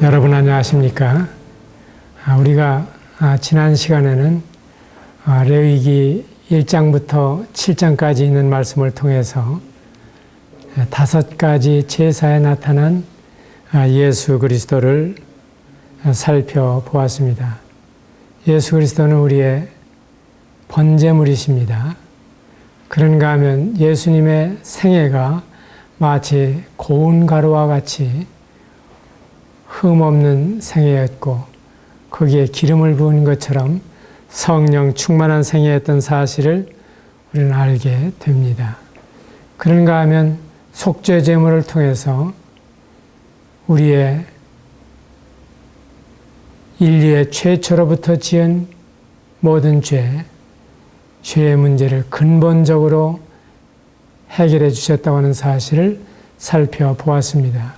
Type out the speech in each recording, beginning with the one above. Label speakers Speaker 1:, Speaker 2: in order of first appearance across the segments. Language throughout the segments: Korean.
Speaker 1: 여러분 안녕하십니까? 우리가 지난 시간에는 레위기 1장부터 7장까지 있는 말씀을 통해서 5가지 제사에 나타난 예수 그리스도를 살펴보았습니다. 예수 그리스도는 우리의 번제물이십니다. 그런가 하면 예수님의 생애가 마치 고운 가루와 같이 흠없는 생애였고 거기에 기름을 부은 것처럼 성령 충만한 생애였던 사실을 우리는 알게 됩니다. 그런가 하면 속죄 제물을 통해서 우리의 인류의 최초로부터 지은 모든 죄의 문제를 근본적으로 해결해 주셨다고 하는 사실을 살펴보았습니다.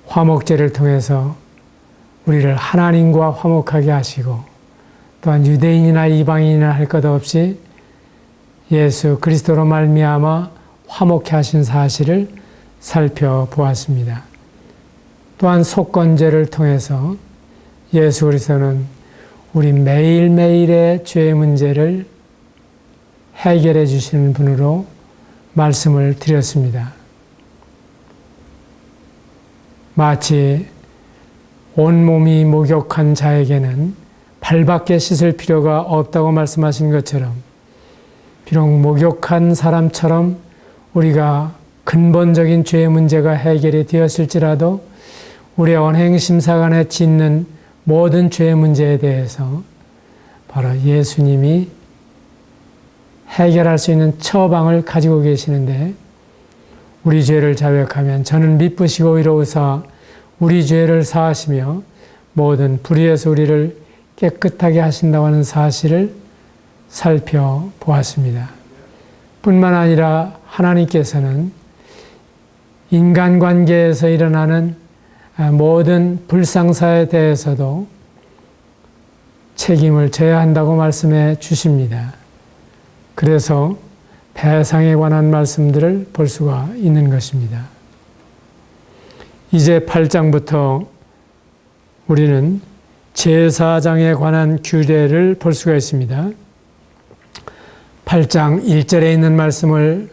Speaker 1: 화목제를 통해서 우리를 하나님과 화목하게 하시고 또한 유대인이나 이방인이나 할 것 없이 예수 그리스도로 말미암아 화목케 하신 사실을 살펴보았습니다. 또한 속건제를 통해서 예수 그리스도는 우리 매일매일의 죄의 문제를 해결해 주시는 분으로 말씀을 드렸습니다. 마치 온몸이 목욕한 자에게는 발밖에 씻을 필요가 없다고 말씀하신 것처럼 비록 목욕한 사람처럼 우리가 근본적인 죄의 문제가 해결이 되었을지라도 우리의 언행심사간에 짓는 모든 죄의 문제에 대해서 바로 예수님이 해결할 수 있는 처방을 가지고 계시는데 우리 죄를 자백하면 저는 미쁘시고 의로우사 우리 죄를 사하시며 모든 불의에서 우리를 깨끗하게 하신다고 하는 사실을 살펴보았습니다. 뿐만 아니라 하나님께서는 인간관계에서 일어나는 모든 불상사에 대해서도 책임을 져야 한다고 말씀해 주십니다. 그래서 배상에 관한 말씀들을 볼 수가 있는 것입니다. 이제 8장부터 우리는 제사장에 관한 규례를 볼 수가 있습니다. 8장 1절에 있는 말씀을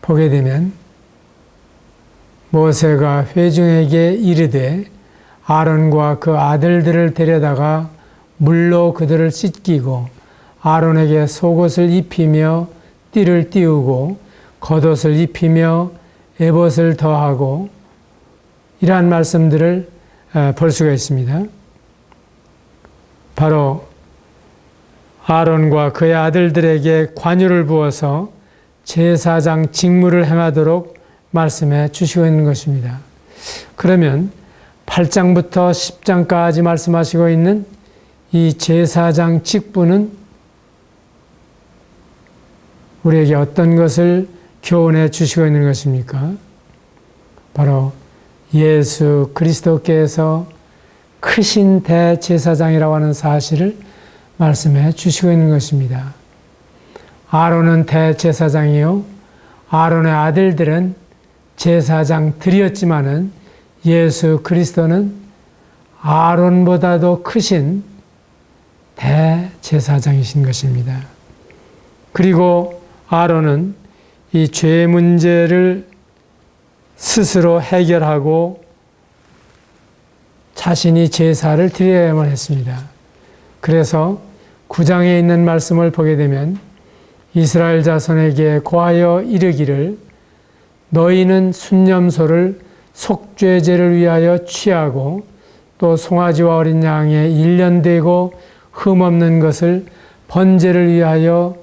Speaker 1: 보게 되면 모세가 회중에게 이르되 아론과 그 아들들을 데려다가 물로 그들을 씻기고 아론에게 속옷을 입히며 띠를 띄우고 겉옷을 입히며 에봇을 더하고 이러한 말씀들을 볼 수가 있습니다. 바로 아론과 그의 아들들에게 관유를 부어서 제사장 직무를 행하도록 말씀해 주시고 있는 것입니다. 그러면 8장부터 10장까지 말씀하시고 있는 이 제사장 직분은 우리에게 어떤 것을 교훈해 주시고 있는 것입니까? 바로 예수 그리스도께서 크신 대제사장이라고 하는 사실을 말씀해 주시고 있는 것입니다. 아론은 대제사장이요 아론의 아들들은 제사장들이었지만은 예수 그리스도는 아론보다도 크신 대제사장이신 것입니다. 그리고 아론은 이 죄 문제를 스스로 해결하고 자신이 제사를 드려야만 했습니다. 그래서 9장에 있는 말씀을 보게 되면 이스라엘 자손에게 고하여 이르기를 너희는 순념소를 속죄제를 위하여 취하고 또 송아지와 어린 양의 1년 되고 흠없는 것을 번제를 위하여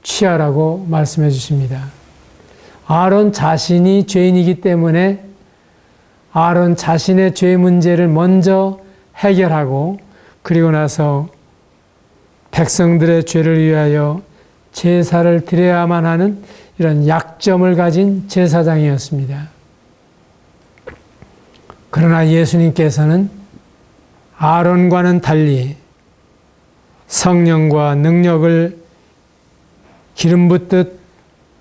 Speaker 1: 취하라고 말씀해 주십니다. 아론 자신이 죄인이기 때문에 아론 자신의 죄 문제를 먼저 해결하고 그리고 나서 백성들의 죄를 위하여 제사를 드려야만 하는 이런 약점을 가진 제사장이었습니다. 그러나 예수님께서는 아론과는 달리 성령과 능력을 기름 붓듯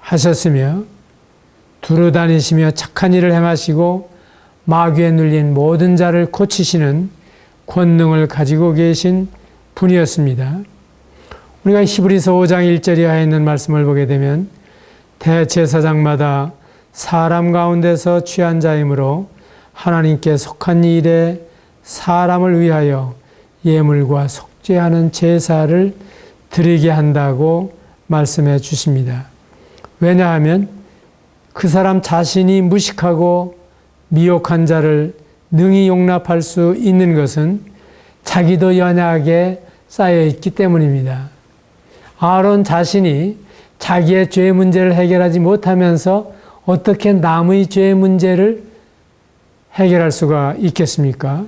Speaker 1: 하셨으며 두루 다니시며 착한 일을 행하시고 마귀에 눌린 모든 자를 고치시는 권능을 가지고 계신 분이었습니다. 우리가 히브리서 5장 1절 이하에 있는 말씀을 보게 되면 대제사장마다 사람 가운데서 취한 자이므로 하나님께 속한 일에 사람을 위하여 예물과 속죄하는 제사를 드리게 한다고 말씀해 주십니다. 왜냐하면 그 사람 자신이 무식하고 미혹한 자를 능히 용납할 수 있는 것은 자기도 연약에 쌓여 있기 때문입니다. 아론 자신이 자기의 죄 문제를 해결하지 못하면서 어떻게 남의 죄 문제를 해결할 수가 있겠습니까?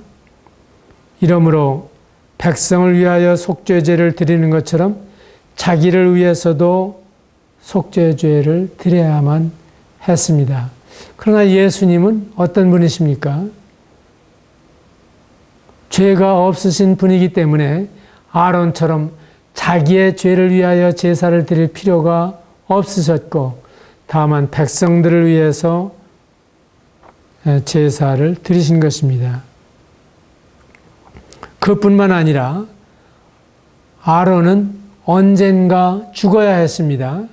Speaker 1: 이러므로 백성을 위하여 속죄제를 드리는 것처럼 자기를 위해서도 속죄제를 드려야만 했습니다. 그러나 예수님은 어떤 분이십니까? 죄가 없으신 분이기 때문에 아론처럼 자기의 죄를 위하여 제사를 드릴 필요가 없으셨고 다만 백성들을 위해서 제사를 드리신 것입니다. 그뿐만 아니라 아론은 언젠가 죽어야 했습니다.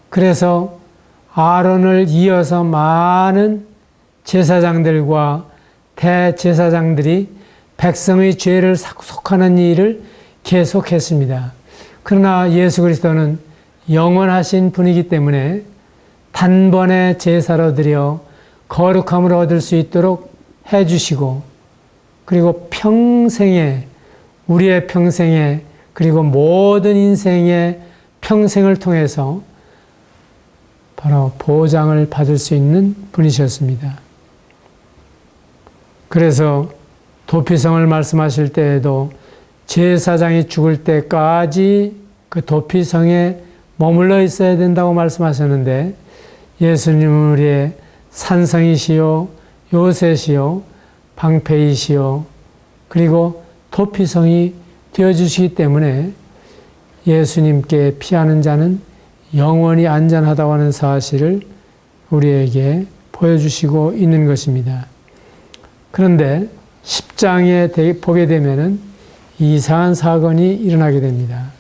Speaker 1: 그래서 아론을 이어서 많은 제사장들과 대제사장들이 백성의 죄를 속하는 일을 계속했습니다. 그러나 예수 그리스도는 영원하신 분이기 때문에 단번에 제사로 드려 거룩함을 얻을 수 있도록 해주시고 그리고 평생에 우리의 평생에 그리고 모든 인생의 평생을 통해서 바로 보장을 받을 수 있는 분이셨습니다. 그래서 도피성을 말씀하실 때에도 제사장이 죽을 때까지 그 도피성에 머물러 있어야 된다고 말씀하셨는데 예수님은 우리의 산성이시요 요새시요 방패이시요 그리고 도피성이 되어주시기 때문에 예수님께 피하는 자는 영원히 안전하다고 하는 사실을 우리에게 보여주시고 있는 것입니다. 그런데 10장에 보게 되면은 이상한 사건이 일어나게 됩니다.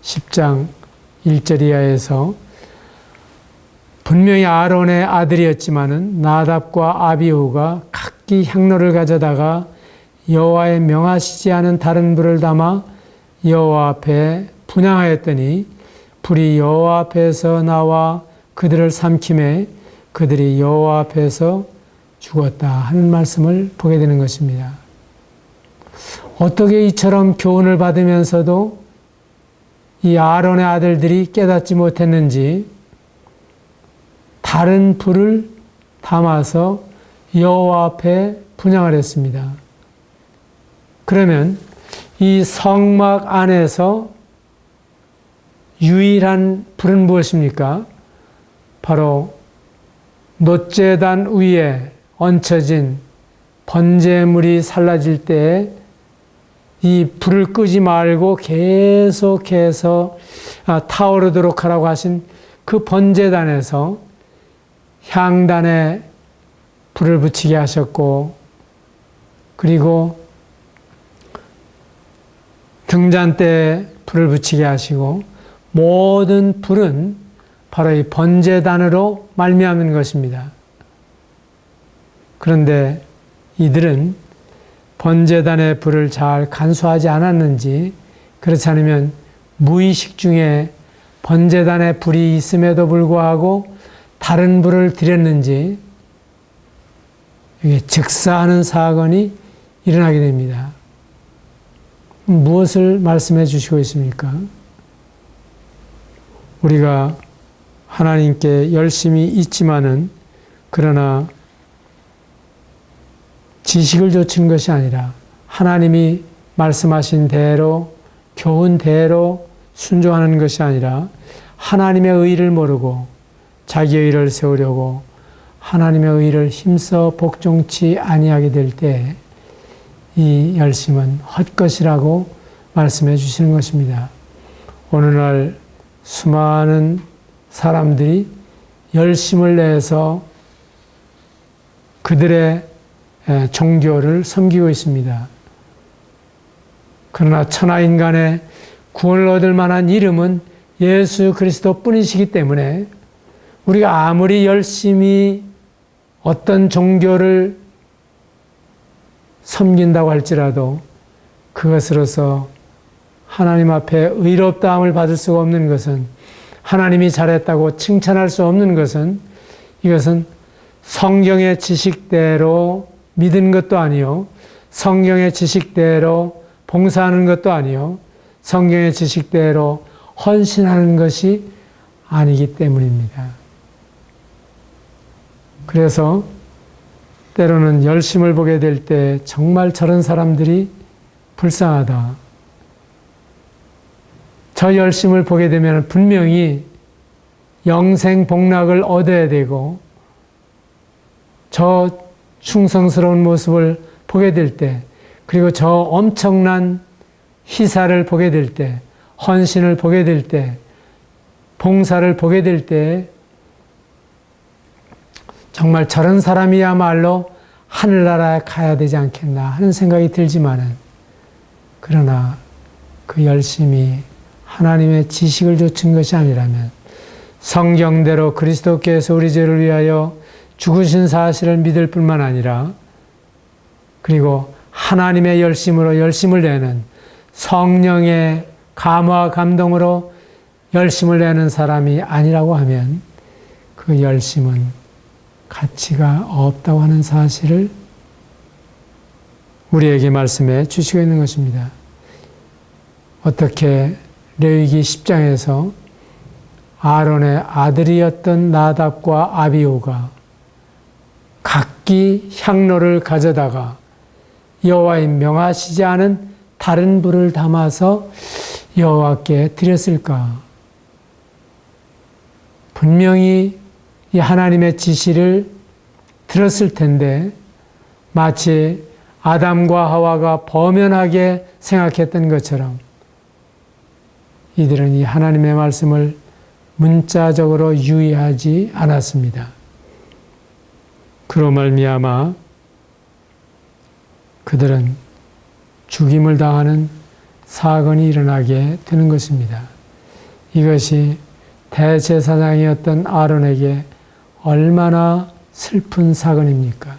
Speaker 1: 10장 1절 이하에서 분명히 아론의 아들이었지만은 나답과 아비후가 각기 향로를 가져다가 여호와의 명하시지 않은 다른 불을 담아 여호와 앞에 분향하였더니 불이 여호와 앞에서 나와 그들을 삼키매 그들이 여호와 앞에서 죽었다 하는 말씀을 보게 되는 것입니다. 어떻게 이처럼 교훈을 받으면서도 이 아론의 아들들이 깨닫지 못했는지 다른 불을 담아서 여호와 앞에 분향을 했습니다. 그러면 이 성막 안에서 유일한 불은 무엇입니까? 바로 놋제단 위에 얹혀진 번제물이 살라질 때에 이 불을 끄지 말고 계속해서 타오르도록 하라고 하신 그 번제단에서 향단에 불을 붙이게 하셨고 그리고 등잔대에 불을 붙이게 하시고 모든 불은 바로 이 번제단으로 말미암는 것입니다. 그런데 이들은 번제단의 불을 잘 간수하지 않았는지 그렇지 않으면 무의식 중에 번제단의 불이 있음에도 불구하고 다른 불을 드렸는지 이게 즉사하는 사건이 일어나게 됩니다. 무엇을 말씀해 주시고 있습니까? 우리가 하나님께 열심히 있지만은 그러나 지식을 좇은 것이 아니라 하나님이 말씀하신 대로 교훈대로 순종하는 것이 아니라 하나님의 의를 모르고 자기의 의를 세우려고 하나님의 의를 힘써 복종치 아니하게 될 때 이 열심은 헛것이라고 말씀해 주시는 것입니다. 오늘날 수많은 사람들이 열심을 내서 그들의 종교를 섬기고 있습니다. 그러나 천하인간의 구원을 얻을 만한 이름은 예수 그리스도 뿐이시기 때문에 우리가 아무리 열심히 어떤 종교를 섬긴다고 할지라도 그것으로서 하나님 앞에 의롭다함을 받을 수가 없는 것은, 하나님이 잘했다고 칭찬할 수 없는 것은, 이것은 성경의 지식대로 믿은 것도 아니요, 성경의 지식대로 봉사하는 것도 아니요, 성경의 지식대로 헌신하는 것이 아니기 때문입니다. 그래서 때로는 열심을 보게 될 때 정말 저런 사람들이 불쌍하다. 저 열심을 보게 되면 분명히 영생 복락을 얻어야 되고, 저 충성스러운 모습을 보게 될 때, 그리고 저 엄청난 희사를 보게 될 때, 헌신을 보게 될 때, 봉사를 보게 될 때, 정말 저런 사람이야말로 하늘나라에 가야 되지 않겠나 하는 생각이 들지만은, 그러나 그 열심이 하나님의 지식을 좇은 것이 아니라면, 성경대로 그리스도께서 우리 죄를 위하여 죽으신 사실을 믿을 뿐만 아니라, 그리고 하나님의 열심으로 열심을 내는, 성령의 감화와 감동으로 열심을 내는 사람이 아니라고 하면 그 열심은 가치가 없다고 하는 사실을 우리에게 말씀해 주시고 있는 것입니다. 어떻게 레위기 10장에서 아론의 아들이었던 나답과 아비후가 각기 향로를 가져다가 여호와의 명하시지 않은 다른 불을 담아서 여호와께 드렸을까? 분명히 이 하나님의 지시를 들었을 텐데, 마치 아담과 하와가 범연하게 생각했던 것처럼 이들은 이 하나님의 말씀을 문자적으로 유의하지 않았습니다. 그로 말미암아 그들은 죽임을 당하는 사건이 일어나게 되는 것입니다. 이것이 대제사장이었던 아론에게 얼마나 슬픈 사건입니까?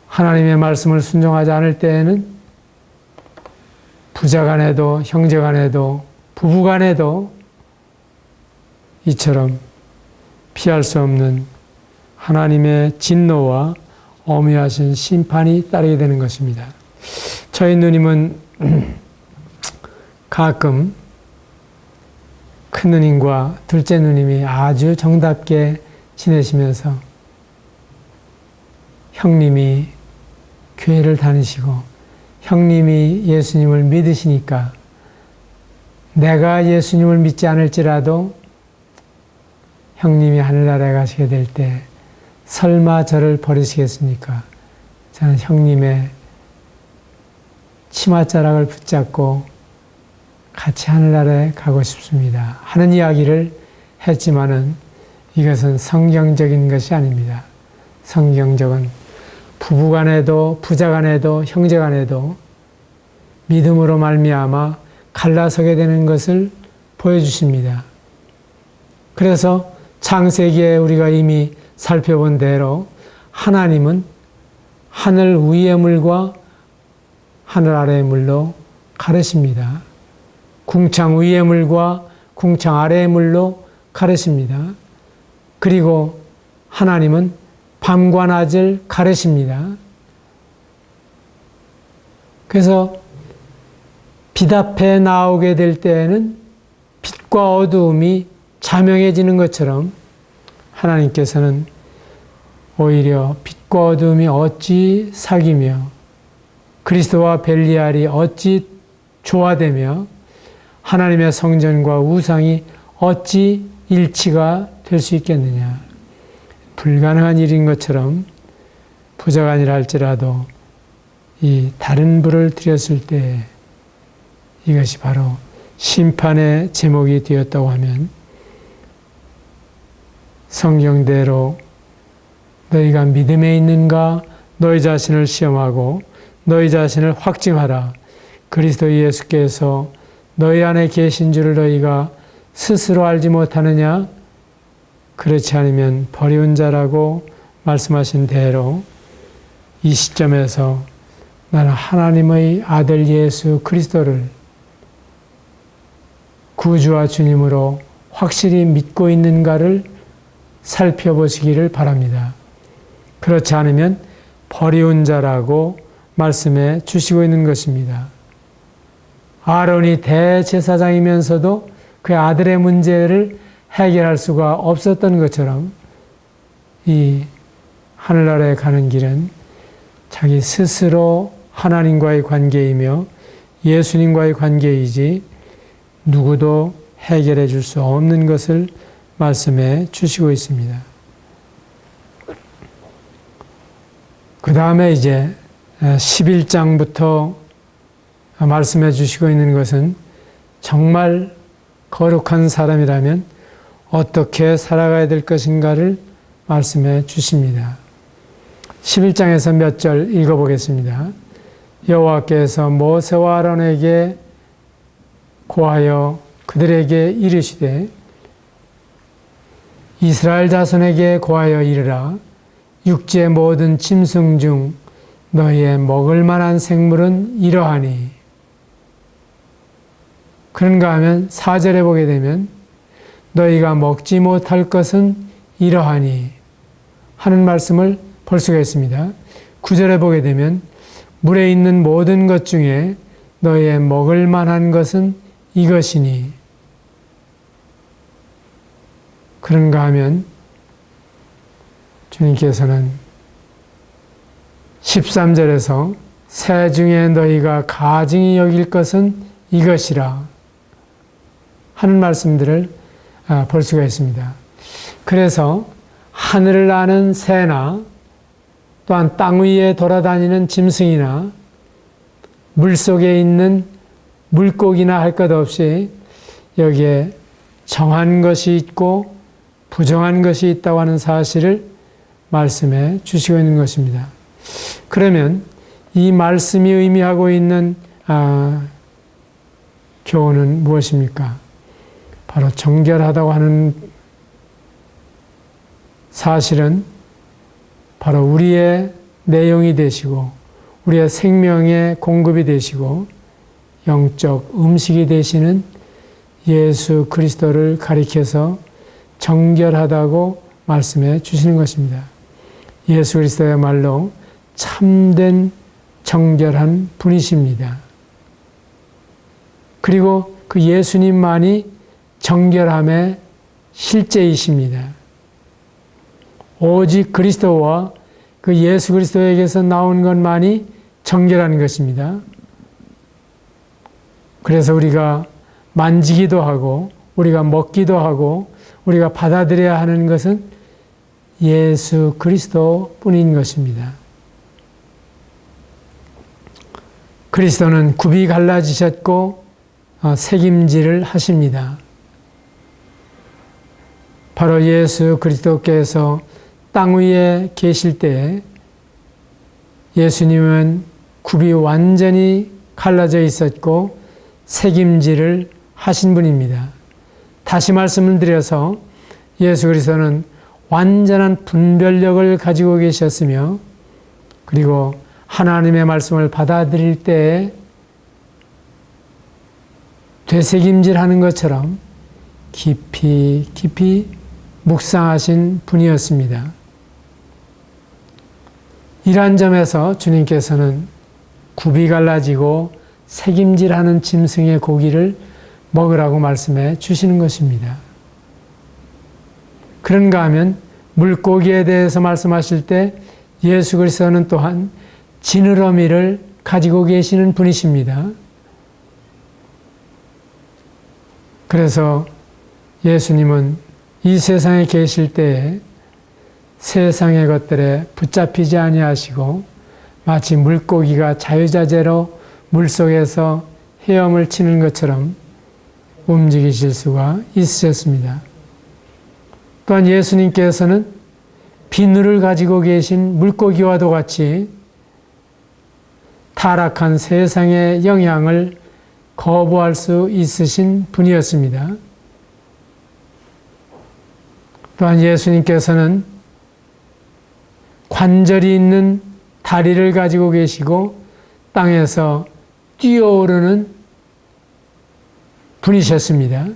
Speaker 1: 하나님의 말씀을 순종하지 않을 때에는 부자간에도 형제간에도 부부간에도 이처럼 피할 수 없는 하나님의 진노와 엄위하신 심판이 따르게 되는 것입니다. 저희 누님은 가끔 큰 누님과 둘째 누님이 아주 정답게 지내시면서 형님이 교회를 다니시고 형님이 예수님을 믿으시니까 내가 예수님을 믿지 않을지라도 형님이 하늘나라에 가시게 될 때 설마 저를 버리시겠습니까? 저는 형님의 치맛자락을 붙잡고 같이 하늘나라에 가고 싶습니다 하는 이야기를 했지만은 이것은 성경적인 것이 아닙니다. 성경적은 부부간에도 부자간에도 형제간에도 믿음으로 말미암아 갈라서게 되는 것을 보여주십니다. 그래서 창세기에 우리가 이미 살펴본 대로 하나님은 하늘 위의 물과 하늘 아래의 물로 가르십니다. 궁창 위의 물과 궁창 아래의 물로 가르십니다. 그리고 하나님은 밤과 낮을 가르십니다. 그래서 빛 앞에 나오게 될 때에는 빛과 어두움이 자명해지는 것처럼 하나님께서는 오히려 빛과 어두움이 어찌 사귀며 그리스도와 벨리알이 어찌 조화되며 하나님의 성전과 우상이 어찌 일치가 될 수 있겠느냐. 불가능한 일인 것처럼 부자간이라 할지라도 이 다른 불을 드렸을 때 이것이 바로 심판의 제목이 되었다고 하면 성경대로 너희가 믿음에 있는가? 너희 자신을 시험하고 너희 자신을 확증하라. 그리스도 예수께서 너희 안에 계신 줄을 너희가 스스로 알지 못하느냐? 그렇지 않으면 버리운 자라고 말씀하신 대로 이 시점에서 나는 하나님의 아들 예수 그리스도를 구주와 주님으로 확실히 믿고 있는가를 살펴보시기를 바랍니다. 그렇지 않으면 버리운 자라고 말씀해 주시고 있는 것입니다. 아론이 대제사장이면서도 그 아들의 문제를 해결할 수가 없었던 것처럼 이 하늘나라에 가는 길은 자기 스스로 하나님과의 관계이며 예수님과의 관계이지 누구도 해결해 줄 수 없는 것을 말씀해 주시고 있습니다. 그 다음에 이제 11장부터 말씀해 주시고 있는 것은 정말 거룩한 사람이라면 어떻게 살아가야 될 것인가를 말씀해 주십니다. 11장에서 몇 절 읽어보겠습니다. 여호와께서 모세와 아론에게 고하여 그들에게 이르시되 이스라엘 자손에게 고하여 이르라. 육지의 모든 짐승 중 너희의 먹을 만한 생물은 이러하니. 그런가 하면 4절에 보게 되면 너희가 먹지 못할 것은 이러하니 하는 말씀을 볼 수가 있습니다. 9절에 보게 되면 물에 있는 모든 것 중에 너희의 먹을 만한 것은 이것이니. 그런가 하면 주님께서는 13절에서 새 중에 너희가 가증히 여길 것은 이것이라 하는 말씀들을 볼 수가 있습니다. 그래서 하늘을 나는 새나 또한 땅 위에 돌아다니는 짐승이나 물속에 있는 물고기나 할 것 없이 여기에 정한 것이 있고 부정한 것이 있다고 하는 사실을 말씀해 주시고 있는 것입니다. 그러면 이 말씀이 의미하고 있는 교훈은 무엇입니까? 바로 정결하다고 하는 사실은 바로 우리의 내용이 되시고 우리의 생명의 공급이 되시고 영적 음식이 되시는 예수 그리스도를 가리켜서 정결하다고 말씀해 주시는 것입니다. 예수 그리스도야말로 참된 정결한 분이십니다. 그리고 그 예수님만이 정결함의 실제이십니다. 오직 그리스도와 그 예수 그리스도에게서 나온 것만이 정결한 것입니다. 그래서 우리가 만지기도 하고 우리가 먹기도 하고 우리가 받아들여야 하는 것은 예수 그리스도뿐인 것입니다. 그리스도는 굽이 갈라지셨고 책임질을 하십니다. 바로 예수 그리스도께서 땅 위에 계실 때 예수님은 굽이 완전히 갈라져 있었고 책임질을 하신 분입니다. 다시 말씀을 드려서 예수 그리스도는 완전한 분별력을 가지고 계셨으며 그리고 하나님의 말씀을 받아들일 때 되새김질하는 것처럼 깊이 묵상하신 분이었습니다. 이러한 점에서 주님께서는 굽이 갈라지고 새김질하는 짐승의 고기를 먹으라고 말씀해 주시는 것입니다. 그런가 하면 물고기에 대해서 말씀하실 때 예수 그리스도는 또한 지느러미를 가지고 계시는 분이십니다. 그래서 예수님은 이 세상에 계실 때에 세상의 것들에 붙잡히지 아니하시고 마치 물고기가 자유자재로 물속에서 헤엄을 치는 것처럼 움직이실 수가 있으셨습니다. 또한 예수님께서는 비늘을 가지고 계신 물고기와도 같이 타락한 세상의 영향을 거부할 수 있으신 분이었습니다. 또한 예수님께서는 관절이 있는 다리를 가지고 계시고 땅에서 뛰어오르는 분이셨습니다.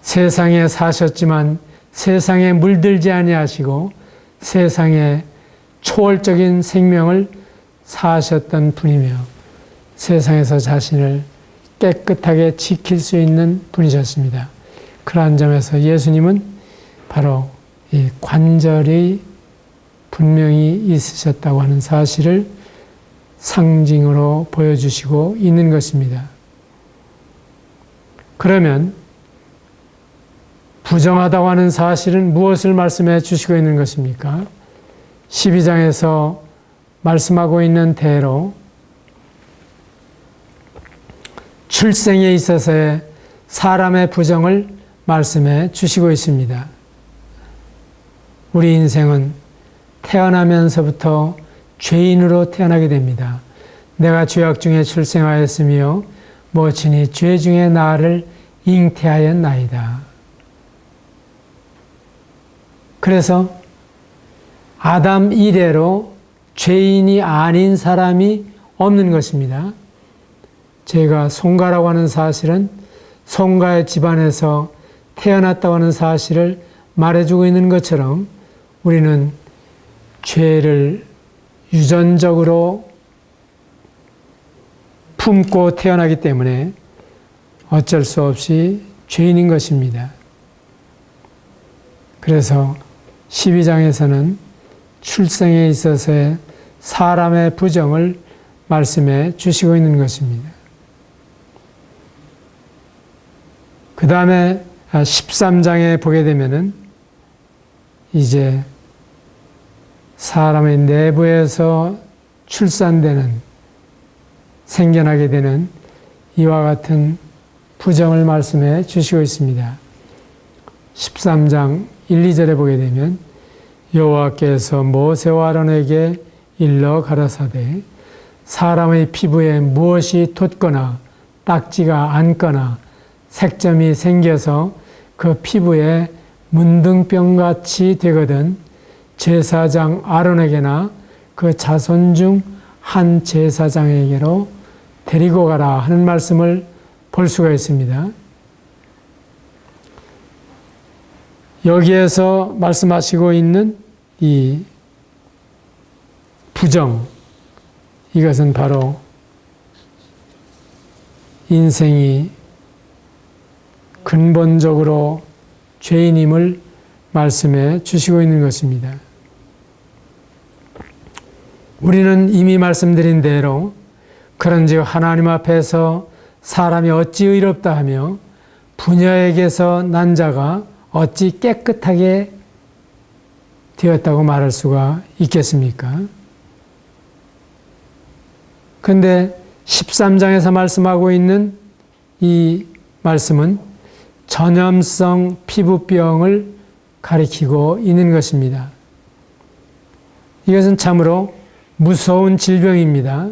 Speaker 1: 세상에 사셨지만 세상에 물들지 아니하시고 세상에 초월적인 생명을 사셨던 분이며 세상에서 자신을 깨끗하게 지킬 수 있는 분이셨습니다. 그러한 점에서 예수님은 바로 이 관절이 분명히 있으셨다고 하는 사실을 상징으로 보여주시고 있는 것입니다. 그러면 부정하다고 하는 사실은 무엇을 말씀해 주시고 있는 것입니까? 12장에서 말씀하고 있는 대로 출생에 있어서의 사람의 부정을 말씀해 주시고 있습니다. 우리 인생은 태어나면서부터 죄인으로 태어나게 됩니다. 내가 죄악 중에 출생하였으며 모친이 죄 중에 나를 잉태하였나이다. 그래서 아담 이래로 죄인이 아닌 사람이 없는 것입니다. 제가 송가라고 하는 사실은 송가의 집안에서 태어났다고 하는 사실을 말해주고 있는 것처럼 우리는 죄를 유전적으로 품고 태어나기 때문에 어쩔 수 없이 죄인인 것입니다. 그래서 12장에서는 출생에 있어서의 사람의 부정을 말씀해 주시고 있는 것입니다. 그 다음에 13장에 보게 되면은 이제 사람의 내부에서 출산되는, 생겨나게 되는 이와 같은 부정을 말씀해 주시고 있습니다. 13장 1, 2절에 보게 되면 여호와께서 모세와 아론에게 일러 가라사대 사람의 피부에 무엇이 돋거나 딱지가 않거나 색점이 생겨서 그 피부에 문둥병같이 되거든 제사장 아론에게나 그 자손 중 한 제사장에게로 데리고 가라 하는 말씀을 볼 수가 있습니다. 여기에서 말씀하시고 있는 이 부정, 이것은 바로 인생이 근본적으로 죄인임을 말씀해 주시고 있는 것입니다. 우리는 이미 말씀드린 대로 그런즉 하나님 앞에서 사람이 어찌 의롭다 하며 부녀에게서 난 자가 어찌 깨끗하게 되었다고 말할 수가 있겠습니까? 그런데 13장에서 말씀하고 있는 이 말씀은 전염성 피부병을 가리키고 있는 것입니다. 이것은 참으로 무서운 질병입니다.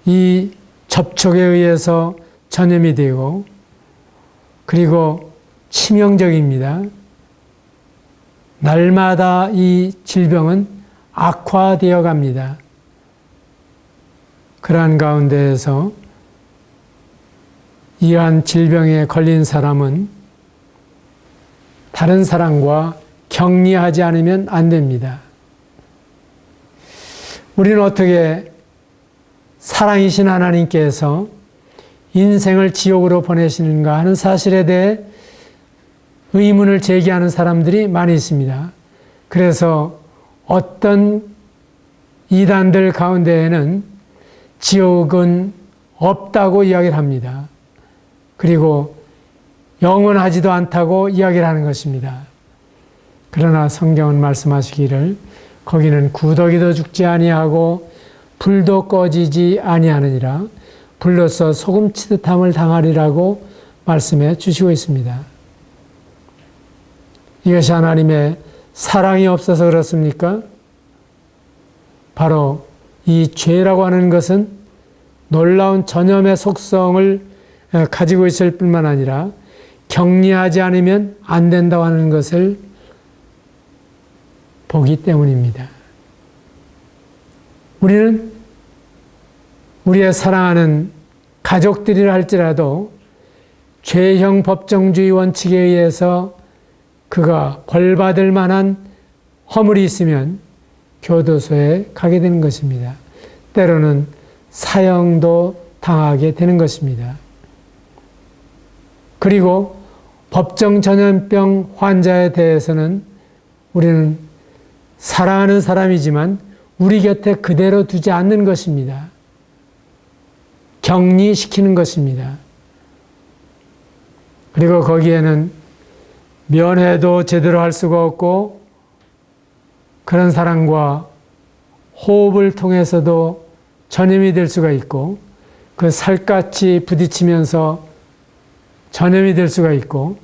Speaker 1: 이 접촉에 의해서 전염이 되고 그리고 치명적입니다. 날마다 이 질병은 악화되어 갑니다. 그러한 가운데에서 이러한 질병에 걸린 사람은 다른 사람과 격리하지 않으면 안 됩니다. 우리는 어떻게 사랑이신 하나님께서 인생을 지옥으로 보내시는가 하는 사실에 대해 의문을 제기하는 사람들이 많이 있습니다. 그래서 어떤 이단들 가운데에는 지옥은 없다고 이야기를 합니다. 그리고 영원하지도 않다고 이야기를 하는 것입니다. 그러나 성경은 말씀하시기를 거기는 구더기도 죽지 아니하고 불도 꺼지지 아니하느니라 불로서 소금 치듯함을 당하리라고 말씀해 주시고 있습니다. 이것이 하나님의 사랑이 없어서 그렇습니까? 바로 이 죄라고 하는 것은 놀라운 전염의 속성을 가지고 있을 뿐만 아니라 격리하지 않으면 안 된다고 하는 것을 보기 때문입니다. 우리는 우리의 사랑하는 가족들이라 할지라도 죄형 법정주의 원칙에 의해서 그가 벌받을 만한 허물이 있으면 교도소에 가게 되는 것입니다. 때로는 사형도 당하게 되는 것입니다. 그리고 법정 전염병 환자에 대해서는 우리는 사랑하는 사람이지만 우리 곁에 그대로 두지 않는 것입니다. 격리시키는 것입니다. 그리고 거기에는 면회도 제대로 할 수가 없고 그런 사람과 호흡을 통해서도 전염이 될 수가 있고 그 살갗이 부딪히면서 전염이 될 수가 있고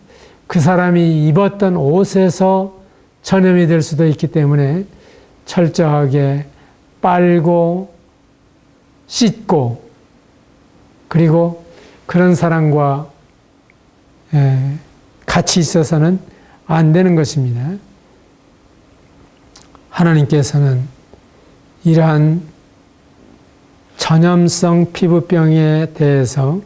Speaker 1: 그 사람이 입었던 옷에서 전염이 될 수도 있기 때문에 철저하게 빨고 씻고 그리고 그런 사람과 같이 있어서는 안 되는 것입니다. 하나님께서는 이러한 전염성 피부병에 대해서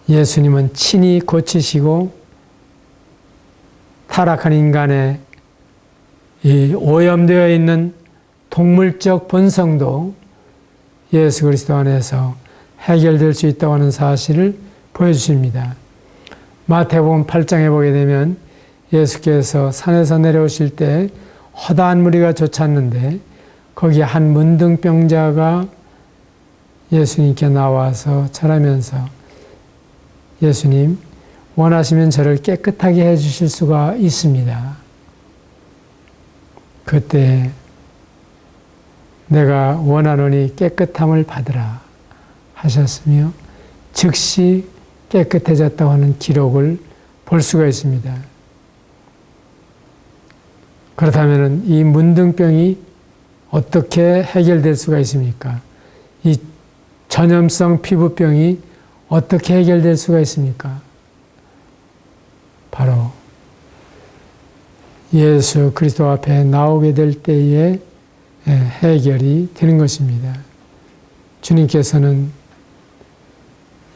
Speaker 1: 예수님은 친히 고치시고 타락한 인간의 이 오염되어 있는 동물적 본성도 예수 그리스도 안에서 해결될 수 있다고 하는 사실을 보여주십니다. 마태복음 8장에 보게 되면 예수께서 산에서 내려오실 때 허다한 무리가 쫓았는데 거기에 한 문둥병자가 예수님께 나와서 절하면서 예수님 원하시면 저를 깨끗하게 해주실 수가 있습니다. 그때 내가 원하노니 깨끗함을 받으라 하셨으며 즉시 깨끗해졌다고 하는 기록을 볼 수가 있습니다. 그렇다면 이 문둥병이 어떻게 해결될 수가 있습니까? 이 전염성 피부병이 어떻게 해결될 수가 있습니까? 바로 예수 그리스도 앞에 나오게 될 때에 해결이 되는 것입니다. 주님께서는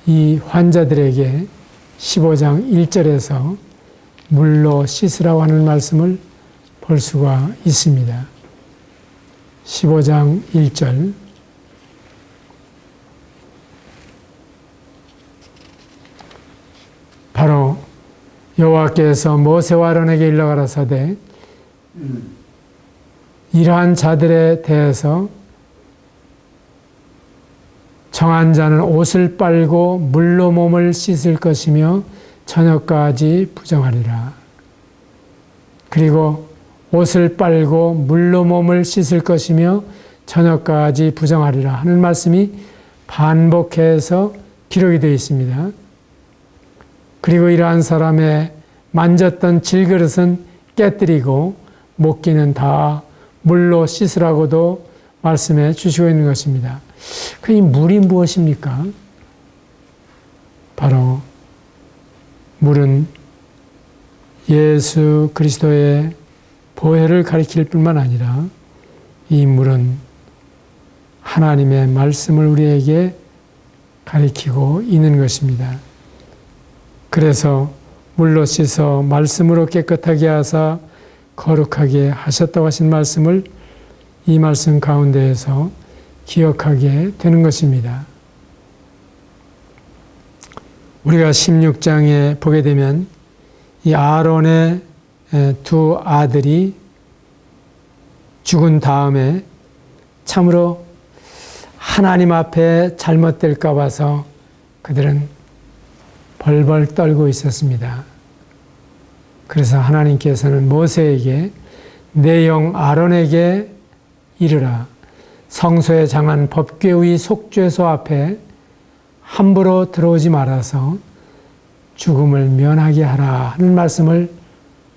Speaker 1: 이 환자들에게 15장 1절에서 물로 씻으라고 하는 말씀을 볼 수가 있습니다. 15장 1절 바로 여호와께서 모세와 아론에게 일러 가라사대 이러한 자들에 대해서 정한 자는 옷을 빨고 물로 몸을 씻을 것이며 저녁까지 부정하리라. 그리고 옷을 빨고 물로 몸을 씻을 것이며 저녁까지 부정하리라 하는 말씀이 반복해서 기록이 되어 있습니다. 그리고 이러한 사람의 만졌던 질그릇은 깨뜨리고 목기는 다 물로 씻으라고도 말씀해 주시고 있는 것입니다. 그 이 물이 무엇입니까? 바로 물은 예수 그리스도의 보혈을 가리킬 뿐만 아니라 이 물은 하나님의 말씀을 우리에게 가리키고 있는 것입니다. 그래서 물로 씻어 말씀으로 깨끗하게 하사 거룩하게 하셨다고 하신 말씀을 이 말씀 가운데에서 기억하게 되는 것입니다. 우리가 16장에 보게 되면 이 아론의 두 아들이 죽은 다음에 참으로 하나님 앞에 잘못될까 봐서 그들은 벌벌 떨고 있었습니다. 그래서 하나님께서는 모세에게 내 영 아론에게 이르라. 성소에 장한 법궤의 속죄소 앞에 함부로 들어오지 말아서 죽음을 면하게 하라 하는 말씀을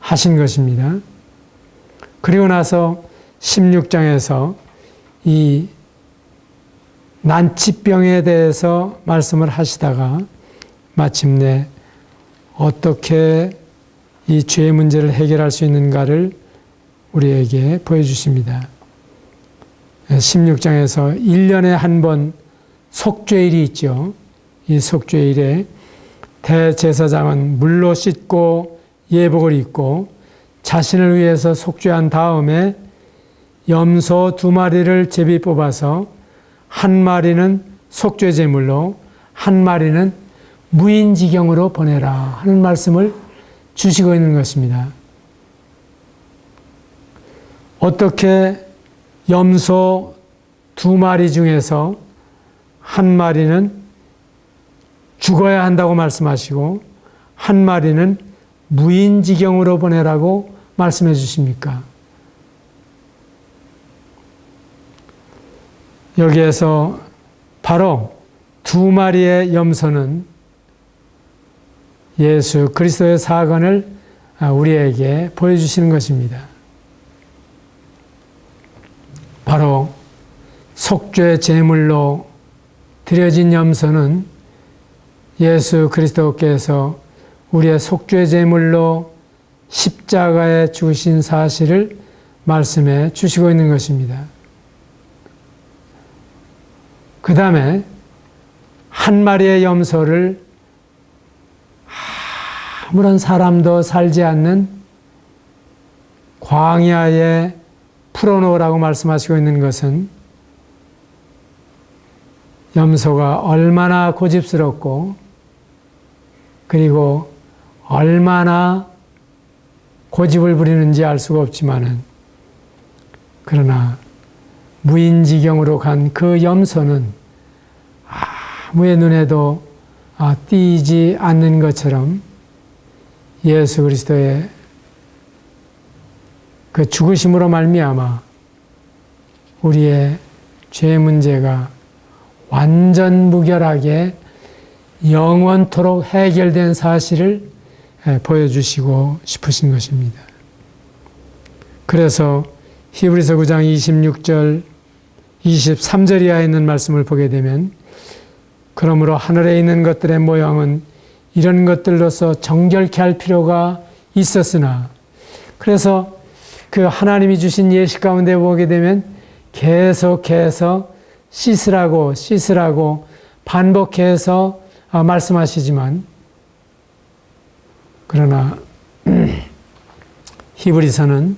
Speaker 1: 하신 것입니다. 그리고 나서 16장에서 이 난치병에 대해서 말씀을 하시다가 마침내 어떻게 이 죄의 문제를 해결할 수 있는가를 우리에게 보여주십니다. 16장에서 1년에 한 번 속죄일이 있죠. 이 속죄일에 대제사장은 물로 씻고 예복을 입고 자신을 위해서 속죄한 다음에 염소 2마리를 제비 뽑아서 한 마리는 속죄 제물로 한 마리는 무인지경으로 보내라 하는 말씀을 주시고 있는 것입니다. 어떻게 염소 2마리 중에서 한 마리는 죽어야 한다고 말씀하시고 한 마리는 무인지경으로 보내라고 말씀해 주십니까? 여기에서 바로 2마리의 염소는 예수 그리스도의 사건을 우리에게 보여주시는 것입니다. 바로 속죄 제물로 드려진 염소는 예수 그리스도께서 우리의 속죄 제물로 십자가에 죽으신 사실을 말씀해 주시고 있는 것입니다. 그 다음에 한 마리의 염소를 아무런 사람도 살지 않는 광야에 풀어놓으라고 말씀하시고 있는 것은 염소가 얼마나 고집스럽고 그리고 얼마나 고집을 부리는지 알 수가 없지만은 그러나 무인지경으로 간 그 염소는 아무의 눈에도 띄지 않는 것처럼 예수 그리스도의 그 죽으심으로 말미암아 우리의 죄 문제가 완전 무결하게 영원토록 해결된 사실을 보여주시고 싶으신 것입니다. 그래서 히브리서 9장 26절 23절 이하에 있는 말씀을 보게 되면 그러므로 하늘에 있는 것들의 모양은 이런 것들로서 정결케 할 필요가 있었으나 그래서 그 하나님이 주신 예시 가운데 보게 되면 계속해서 씻으라고 반복해서 말씀하시지만 그러나 히브리서는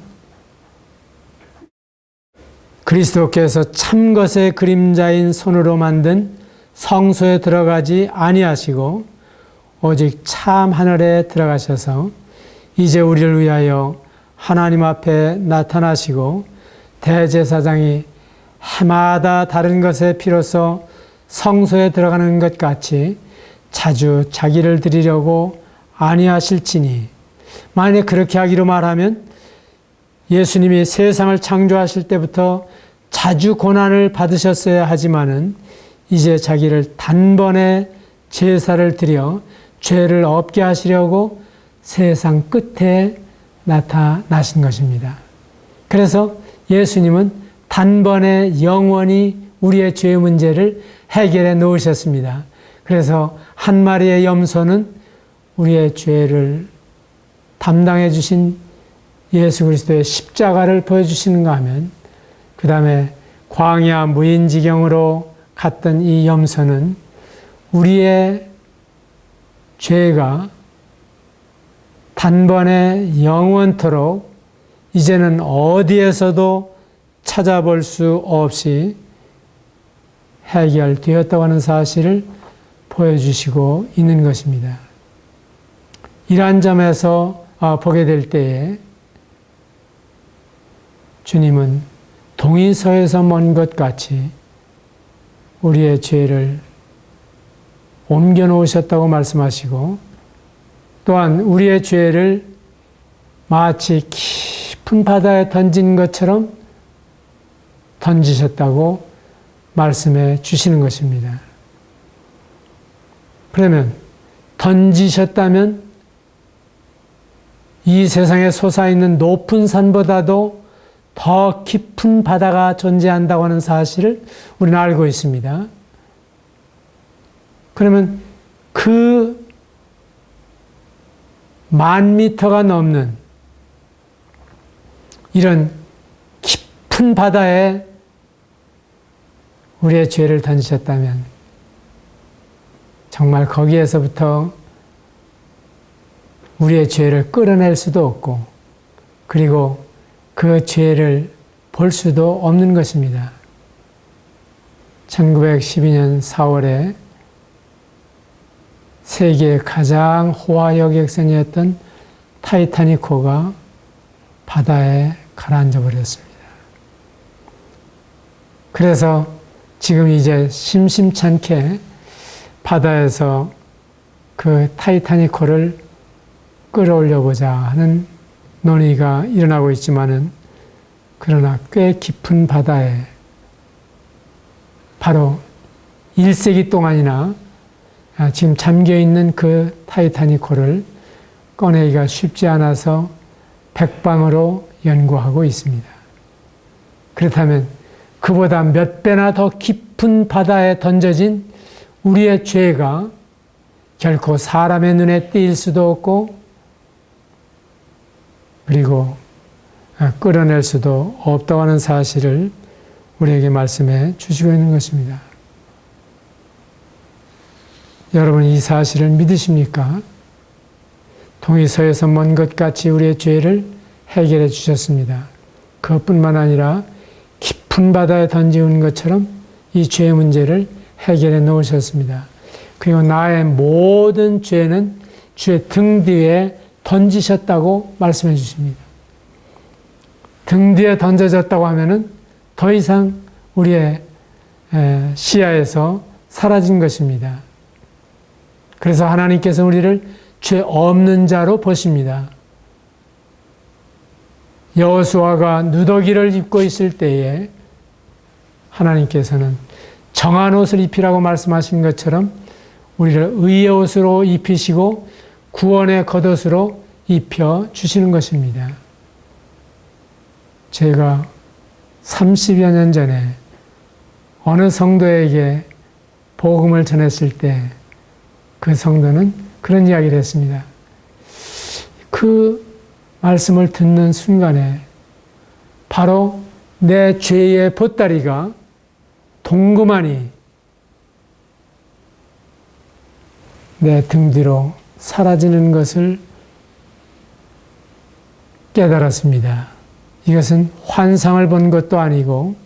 Speaker 1: 그리스도께서 참 것의 그림자인 손으로 만든 성소에 들어가지 아니하시고 오직 참 하늘에 들어가셔서 이제 우리를 위하여 하나님 앞에 나타나시고 대제사장이 해마다 다른 것의 피로써 성소에 들어가는 것 같이 자주 자기를 드리려고 아니하실지니 만약에 그렇게 하기로 말하면 예수님이 세상을 창조하실 때부터 자주 고난을 받으셨어야 하지만은 이제 자기를 단번에 제사를 드려 죄를 없게 하시려고 세상 끝에 나타나신 것입니다. 그래서 예수님은 단번에 영원히 우리의 죄 문제를 해결해 놓으셨습니다. 그래서 한 마리의 염소는 우리의 죄를 담당해 주신 예수 그리스도의 십자가를 보여주시는가 하면 그 다음에 광야 무인지경으로 갔던 이 염소는 우리의 죄가 단번에 영원토록 이제는 어디에서도 찾아볼 수 없이 해결되었다고 하는 사실을 보여주시고 있는 것입니다. 이러한 점에서 보게 될 때에 주님은 동이서에서 먼 것 같이 우리의 죄를 옮겨 놓으셨다고 말씀하시고 또한 우리의 죄를 마치 깊은 바다에 던진 것처럼 던지셨다고 말씀해 주시는 것입니다. 그러면 던지셨다면 이 세상에 솟아있는 높은 산보다도 더 깊은 바다가 존재한다고 하는 사실을 우리는 알고 있습니다. 그러면 그 10,000m가 넘는 이런 깊은 바다에 우리의 죄를 던지셨다면 정말 거기에서부터 우리의 죄를 끌어낼 수도 없고 그리고 그 죄를 볼 수도 없는 것입니다. 1912년 4월에 세계의 가장 호화 여객선이었던 타이타닉호가 바다에 가라앉아 버렸습니다. 그래서 지금 이제 심심찮게 바다에서 그 타이타닉호를 끌어올려보자 하는 논의가 일어나고 있지만은 그러나 꽤 깊은 바다에 바로 1세기 동안이나 지금 잠겨있는 그 타이타닉호를 꺼내기가 쉽지 않아서 백방으로 연구하고 있습니다. 그렇다면 그보다 몇 배나 더 깊은 바다에 던져진 우리의 죄가 결코 사람의 눈에 띄일 수도 없고 그리고 끌어낼 수도 없다고 하는 사실을 우리에게 말씀해 주시고 있는 것입니다. 여러분 이 사실을 믿으십니까? 동이서에서 먼 것 같이 우리의 죄를 해결해 주셨습니다. 그것뿐만 아니라 깊은 바다에 던지는 것처럼 이 죄의 문제를 해결해 놓으셨습니다. 그리고 나의 모든 죄는 주의 등 뒤에 던지셨다고 말씀해 주십니다. 등 뒤에 던져졌다고 하면은 더 이상 우리의 시야에서 사라진 것입니다. 그래서 하나님께서 우리를 죄 없는 자로 보십니다. 여호수아가 누더기를 입고 있을 때에 하나님께서는 정한 옷을 입히라고 말씀하신 것처럼 우리를 의의 옷으로 입히시고 구원의 겉옷으로 입혀 주시는 것입니다. 제가 30여 년 전에 어느 성도에게 복음을 전했을 때 그 성도는 그런 이야기를 했습니다. 그 말씀을 듣는 순간에 바로 내 죄의 보따리가 동그만히 내 등 뒤로 사라지는 것을 깨달았습니다. 이것은 환상을 본 것도 아니고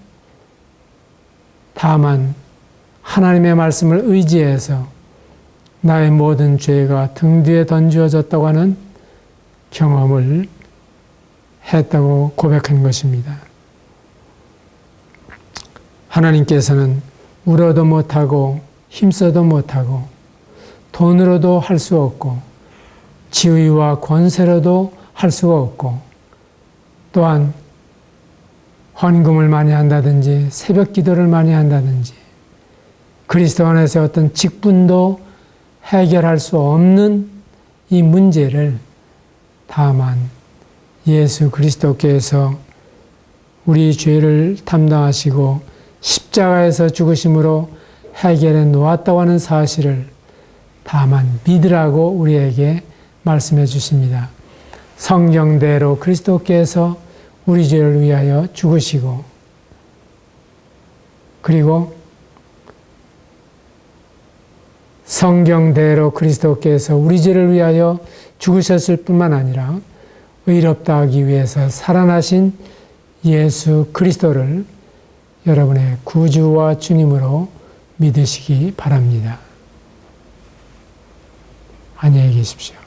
Speaker 1: 다만 하나님의 말씀을 의지해서 나의 모든 죄가 등 뒤에 던지어졌다고 하는 경험을 했다고 고백한 것입니다. 하나님께서는 울어도 못하고 힘써도 못하고 돈으로도 할 수 없고 지위와 권세로도 할 수가 없고 또한 헌금을 많이 한다든지 새벽 기도를 많이 한다든지 그리스도 안에서 어떤 직분도 해결할 수 없는 이 문제를 다만 예수 그리스도께서 우리 죄를 담당하시고 십자가에서 죽으심으로 해결해 놓았다고 하는 사실을 다만 믿으라고 우리에게 말씀해 주십니다. 성경대로 그리스도께서 우리 죄를 위하여 죽으시고 그리고 성경대로 그리스도께서 우리 죄를 위하여 죽으셨을 뿐만 아니라 의롭다 하기 위해서 살아나신 예수 그리스도를 여러분의 구주와 주님으로 믿으시기 바랍니다. 안녕히 계십시오.